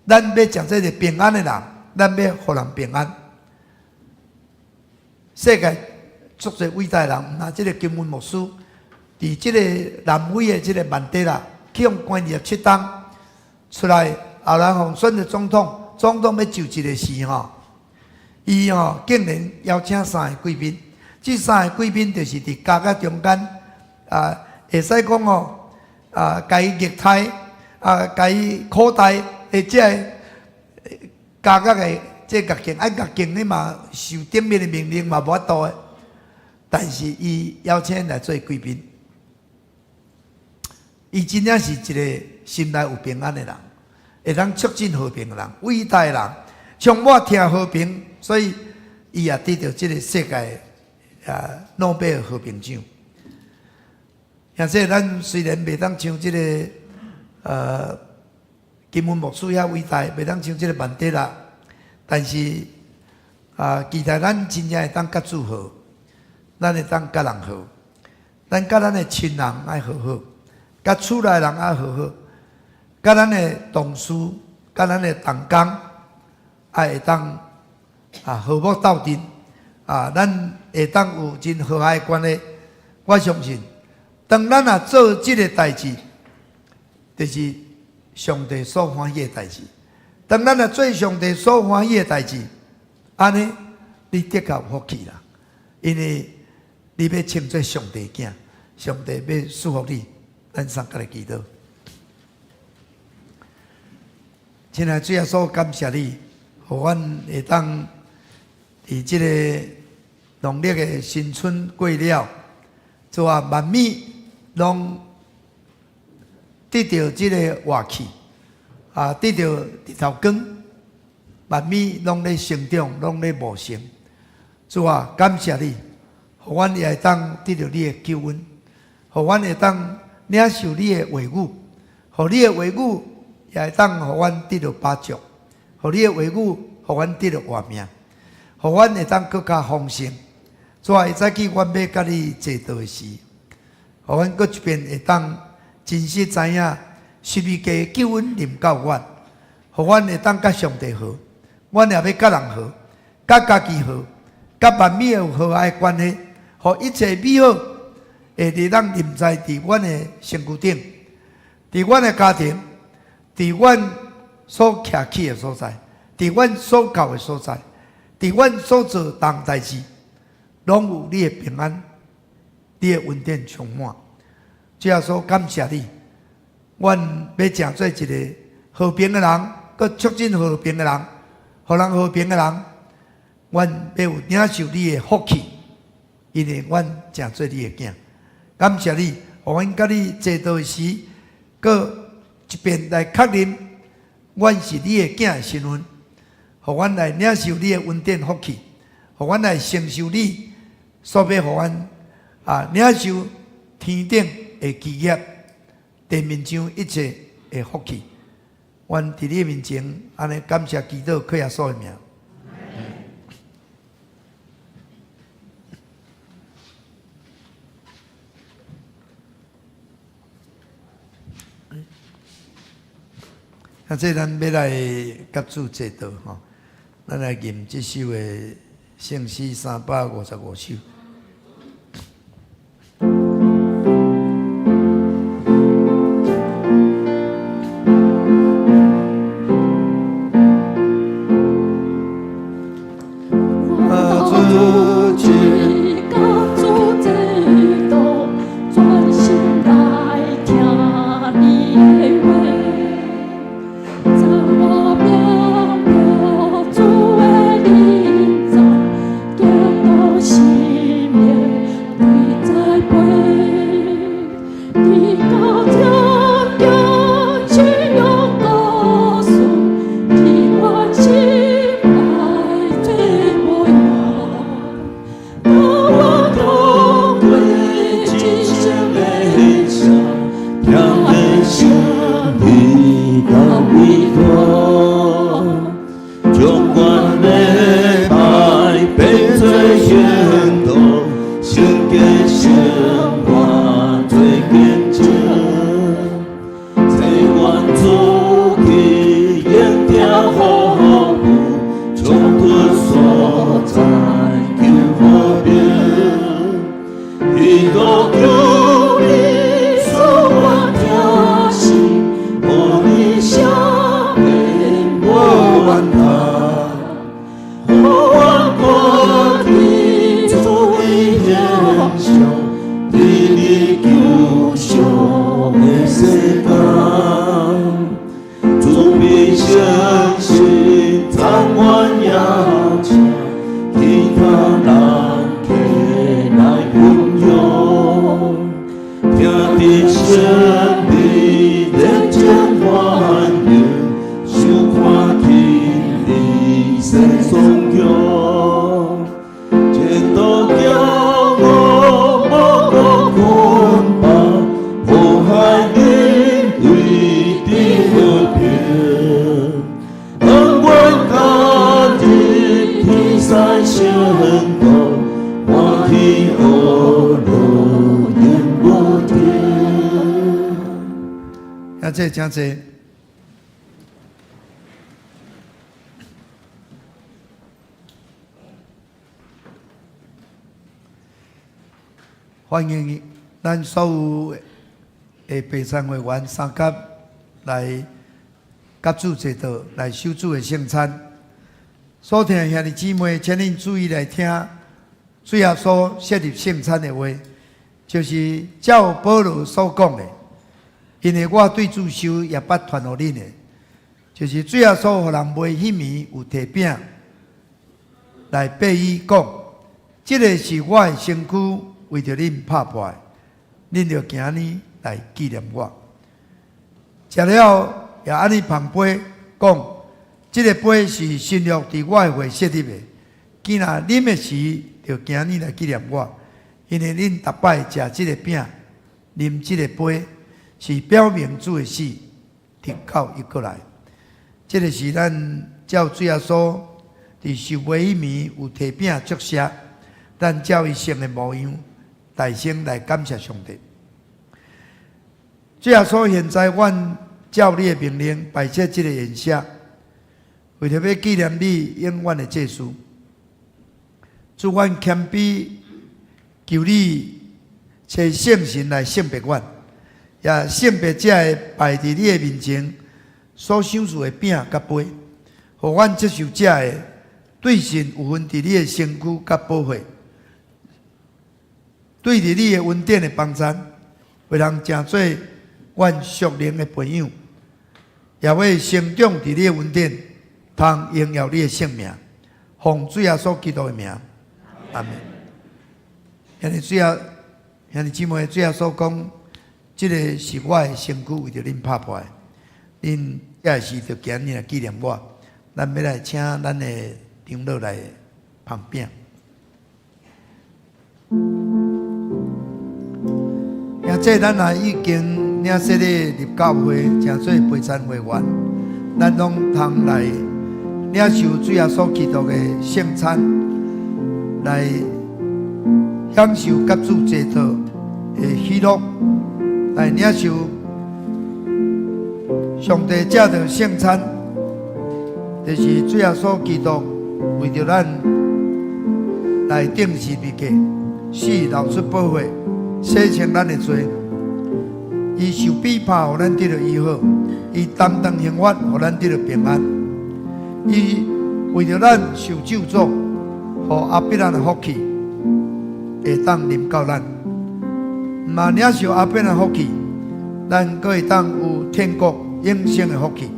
咱要成做一个平安的人，咱要互人平安。世界足侪伟大的人，那即个金文牧师，伫即个南非的即个曼德拉，去用关27冬出来，后来互选的总统，总统要就职的时吼，伊竟然邀请3个贵宾，这3个贵宾就是伫家甲中间。会使讲甲伊虐待，甲伊苦待，或者家甲的这个境，甲境你嘛受顶面的命令嘛无法度的，但是伊邀请来做贵宾，伊真正是一个心内有平安的人，会当促进和平的人，伟大的人，充满听和平，所以伊也得到这个世界诺贝尔和平奖。也即咱虽然袂当像即个金文牧师遐伟大，袂当像即个曼德拉，但是期待咱真正会当甲主好，咱会当甲人好，咱甲咱的亲人爱好好，甲厝内人爱好好，甲咱的同事，甲咱的同工爱会当和睦斗阵咱会当有真和谐的关系。我相信。当咱做这个代志，就是上帝所欢喜的代志。当咱做上帝所欢喜的代志，安尼你得到福气啦，因为你要称作上帝囝，上帝要祝福你。咱三个来祈祷。亲爱的主耶稣，感谢你，互阮会当伫这个农历的新春过了，就万米。拢得到这个活气，得到日头光，万米拢咧成长，拢咧茂盛。主啊，感谢你，互阮也会当得到你的救恩，互阮会当领受你的话语，互你的话语也会当互阮得到帮助，互你的话语互阮得到活命，互阮会当更加丰盛。主啊，会使去阮要甲你坐道的时。互阮搁一遍会当真实知影，十字架救恩临到阮，互阮会当甲上帝好，阮也要甲人好，甲家己好，甲万米有和谐关系，互一切美好会伫咱临在伫阮的身躯顶，伫阮的家庭，伫阮所徛起的所在，伫阮所到的所在，伫阮所做当代志，拢有你的平安。你的恩典充满，主耶稣感谢你，阮要成做一个和平的人，搁促进和平的人，互人和平的人，阮要有领受你的福气，因为阮成做你的囝。感谢你，互阮甲你坐道时，搁一遍来确认，阮是你的囝的身份，互阮来领受你的恩典福气，互阮来承受你所要互阮。领受天顶的基业，地面上一切的福气，愿伫你面前安尼感谢祈祷，靠耶稣的名。这咱要来甲主坐道吼，咱来念这首的圣诗355首。心。那这真济。欢迎咱所有的陪参会员三甲来甲主坐道来守主的圣餐。所听兄弟姊妹，请恁注意来听，主耶稣设立圣餐的话，就是照保罗所讲的。因为我对主修也捌传互恁的，就是主耶稣互人卖迄暝有摕饼来背伊讲，这个是我的身躯。为着恁拍破的，恁着今日来纪念我。食了也安尼捧杯，讲，这个杯是新约伫我的会设立的。既然啉的时，着今日来纪念我，因为恁逐摆食这个饼，啉这个杯，是表明主的死，直到伊过来。这个是咱照主耶稣伫受杯迄暝有摕饼祝谢，咱照伊生的模样。大声来感谢上帝。主耶稣现在，阮照你的命令摆设这个宴席，为着要纪念你永远的祭司。主，阮谦卑求你找圣神来圣别阮，也圣别这个摆伫你的面前所享受的饼甲杯，互阮接受这个对神有份伫你的身躯甲保护。对伫你的恩典的帮衬，为人成做阮属灵的朋友，也会成长伫你的恩典，通荣耀你的圣名，奉主耶稣基督的名，阿门。兄弟姊妹，主耶稣讲，这个是我的身躯，为着恁拍破的，恁也是着今日来纪念我。咱要来请咱的长老来旁边。这咱也已经领洗礼入教会，成做陪参会员，咱拢通来领受主耶稣基督的圣餐，来享受甲主坐道的喜乐，来领受上帝借着圣餐，就是主耶稣基督为着咱来定十字架，死流出宝血。洗清咱的罪，伊受逼迫，互咱得到医好；伊担当刑罚，互咱得到平安。伊为着咱受咒诅，互阿伯咱的福气会当临到咱。嘛领受阿伯的福气，咱阁会当有天国永生的福气。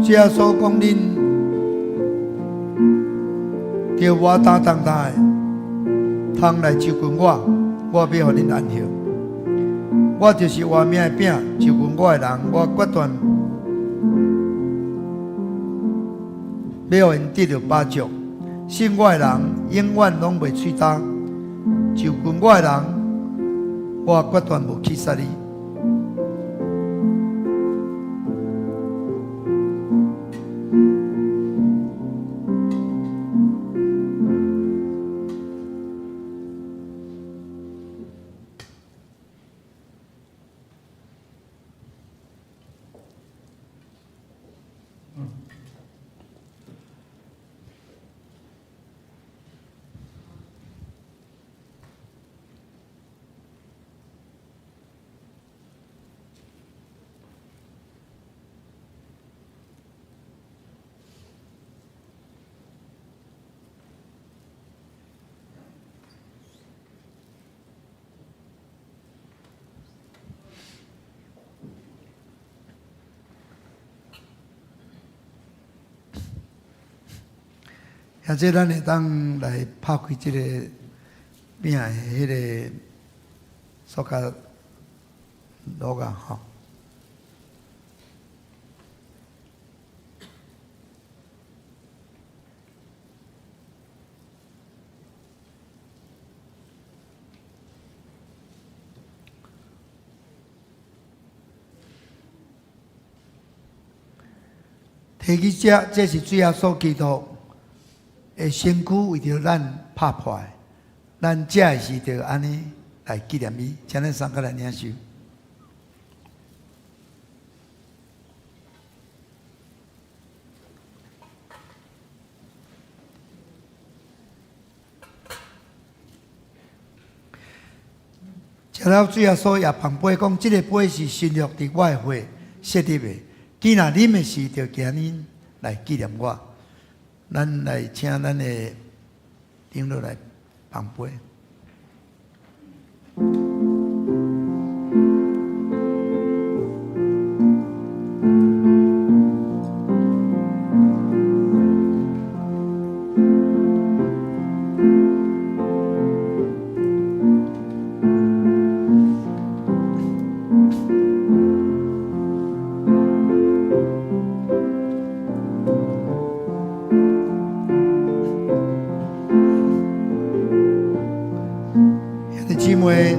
主耶稣讲：“恁着我担当的，通来就近我，我要互恁安息。我就是活命的饼，就近我的人，我决断要互因得到饱足。信我的人，永远拢袂喙焦；就近我的人，我决断无去杀你。”现在咱会当来拍开这个饼的迄个塑胶炉啊，吼。提起这是主耶稣基督的身躯为着咱拍破的，咱食的时就安尼来纪念伊，请咱三个来领受。食了最后所也旁杯讲，即个杯是新约伫我的血设立的。既然啉的时，就今日来纪念我。咱来请咱的领导来旁杯。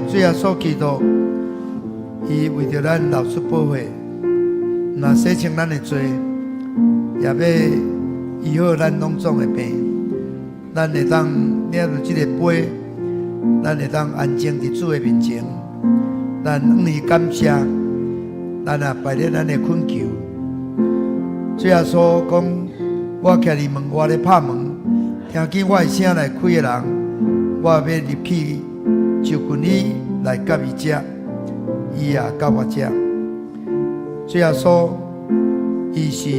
主耶稣基督，伊为着咱流出宝血，若洗清咱的罪，也要医好咱拢总的病。咱会当领着这个杯，咱会当安静伫主的面前，咱向伊感谢，咱也摆咧咱的恳求。主耶稣讲：我徛伫门外咧拍门，听见我的声来开的人，我要入去。就近你来甲伊食，伊也甲我食。主耶稣，伊是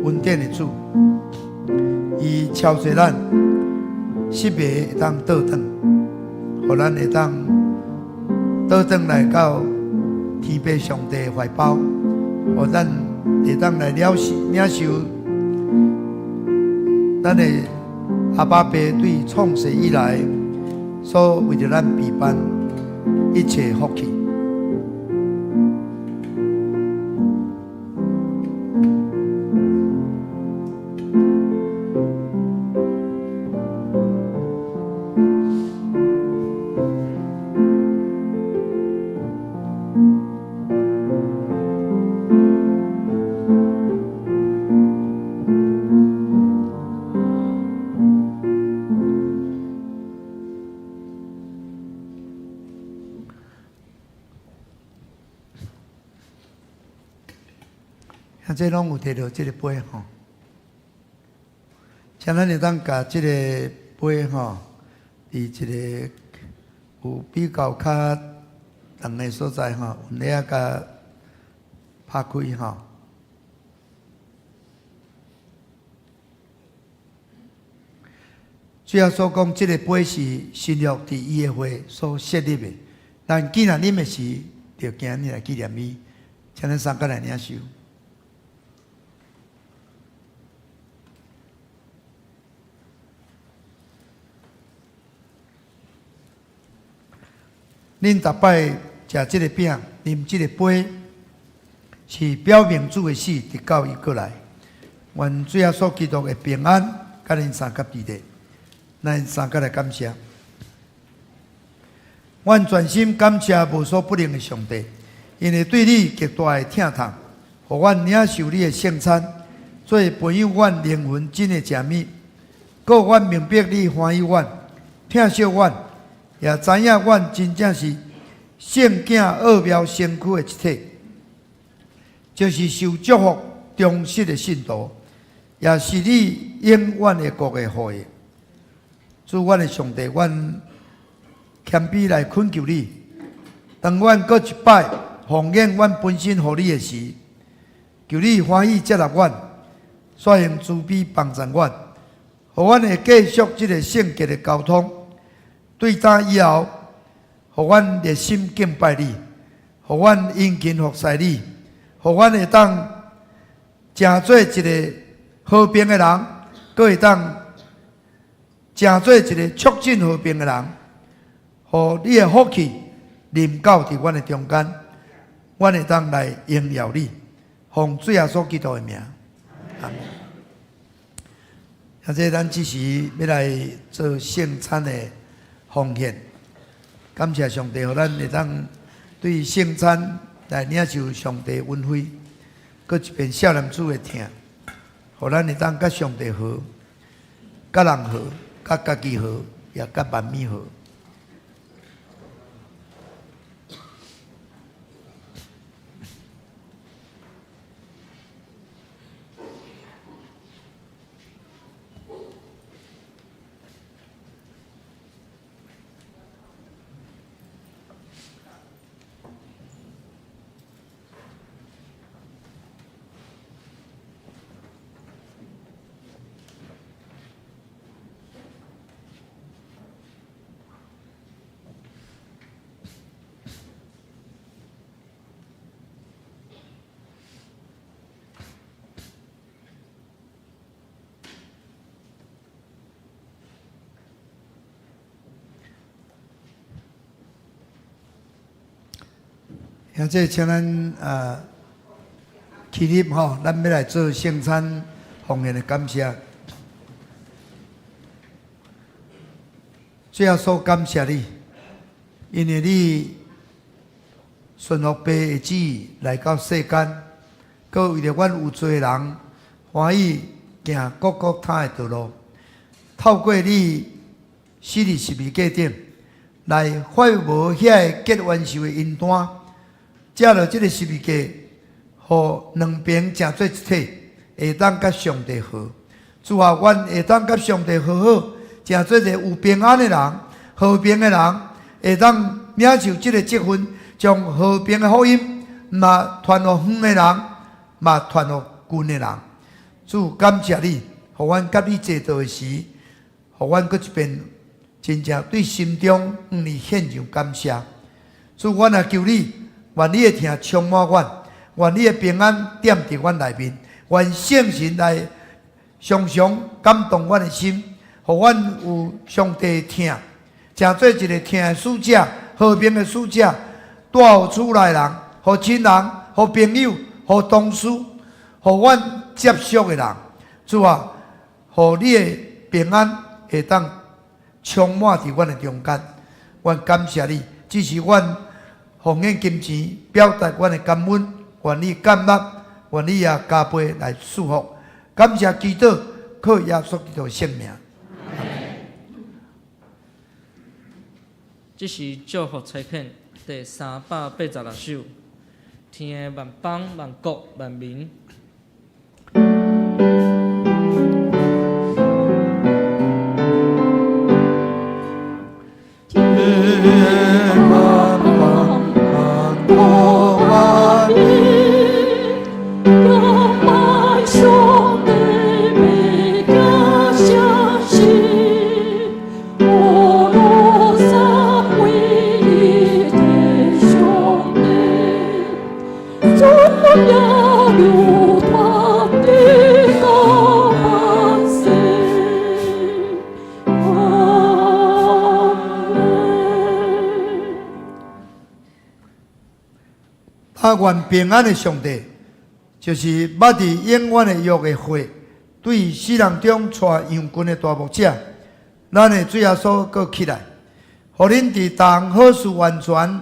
恩典的主，伊超济咱，失迷会当倒转，互咱会当倒转来到天父上帝的怀抱，互咱会当来领受咱的阿爸爸对创世以来。所为着咱备办一切福气，这拢有摕到这个杯吼，像咱会当甲这个杯吼，伫一个有比较较重的所在吼，有咧甲拍开吼。主要所讲，这个杯是新约伫伊的会所设立的，但既然啉的时，就今日来纪念伊，请咱三个来领受。恁逐摆食这个饼、啉这个杯，是表明主的死直到伊过来。愿主耶稣基督的平安，甲恁三个伫咧，咱三个来感谢。阮全心感谢无所不能的上帝，因为对你极大的疼痛，互阮领受你的圣餐，做培养阮灵魂真的食物，告阮明白你欢喜阮，疼惜阮。也知影，阮真正是圣囝奥妙身躯的一体，就是受祝福忠实的信徒，也是你永远的国的后裔。主，阮的上帝，阮谦卑来恳求你，当阮搁一摆奉献阮本身予你的时，求你欢喜接纳阮，率用慈悲帮助阮，互阮会继续这个圣洁的交通。对打以后，互阮热心敬拜你，互阮殷勤服侍你，互阮会当成做一个和平的人，佫会当成做一个促进和平的人，互你的福气临到伫阮的中间，阮会当来荣耀你，奉主耶稣基督的名，阿门。现在咱只是要来做圣餐的奉献，感谢上帝，互咱会当对圣餐来领受上帝恩惠，搁一遍少年主的疼，互咱会当甲上帝好。甲人好，甲家己好，也甲万物好。现在请咱起立吼，咱要来做圣餐奉献的感谢。主要所感谢你，因为你顺服爸的旨意来到世间，佮为了阮有罪人欢喜行各各他的道路，透过你死伫十字架顶来发无遐结冤仇的因端。借着这个十字架，互两边成做一体，会当甲上帝和。主啊，阮会当甲上帝和好，成做一个有平安的人、和平的人，会当领受这个积分，将和平的福音嘛传互远的人，嘛传互近的人。主，感谢你，互阮甲你坐道的时，互阮搁一遍真正对心中向你献上感谢。主，阮也求你。愿你的疼充满阮，愿你的平安踮伫阮内面，愿圣神来常常感动阮的心，互阮有上帝的疼，成做一个疼的使者、和平的使者，带互厝内人、互亲人、互朋友、互同事、互阮接触的人。主啊，互你的平安会当充满伫阮的中间。阮感谢你，这是阮。奉献金钱，表达阮的感恩，愿你感纳，愿你也加倍来祝福。感谢基督，靠耶稣基督的圣名。这是祝福册片第386首，天的万邦万国万民。愿平安的上帝，就是捌伫永远的约的会，对死人中带阳君的大牧者，咱的主耶稣搁起来，互恁伫当好事完全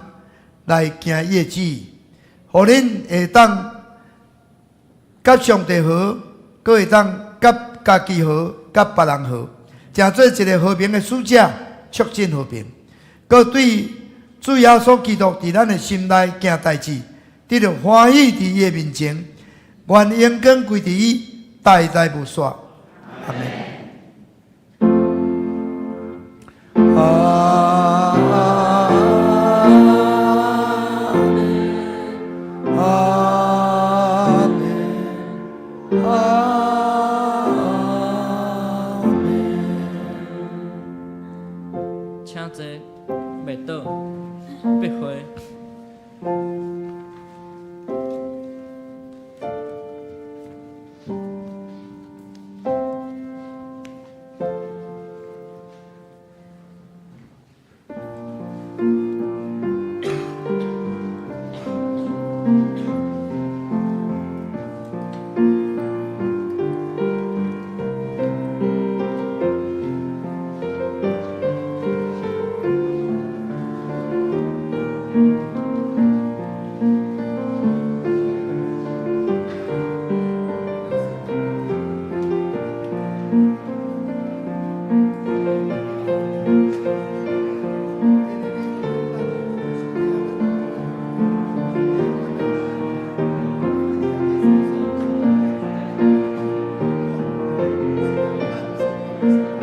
来行伊的旨意，互恁会当甲上帝好，搁会当甲家己好，甲别人好，成做一个和平的使者，促进和平，搁对主耶稣基督伫咱的心内行代志。得到欢喜伫伊的面前，愿荣光归伫伊，代代无煞。阿门。阿门。阿门。阿门。请坐，袂倒，必回。谢。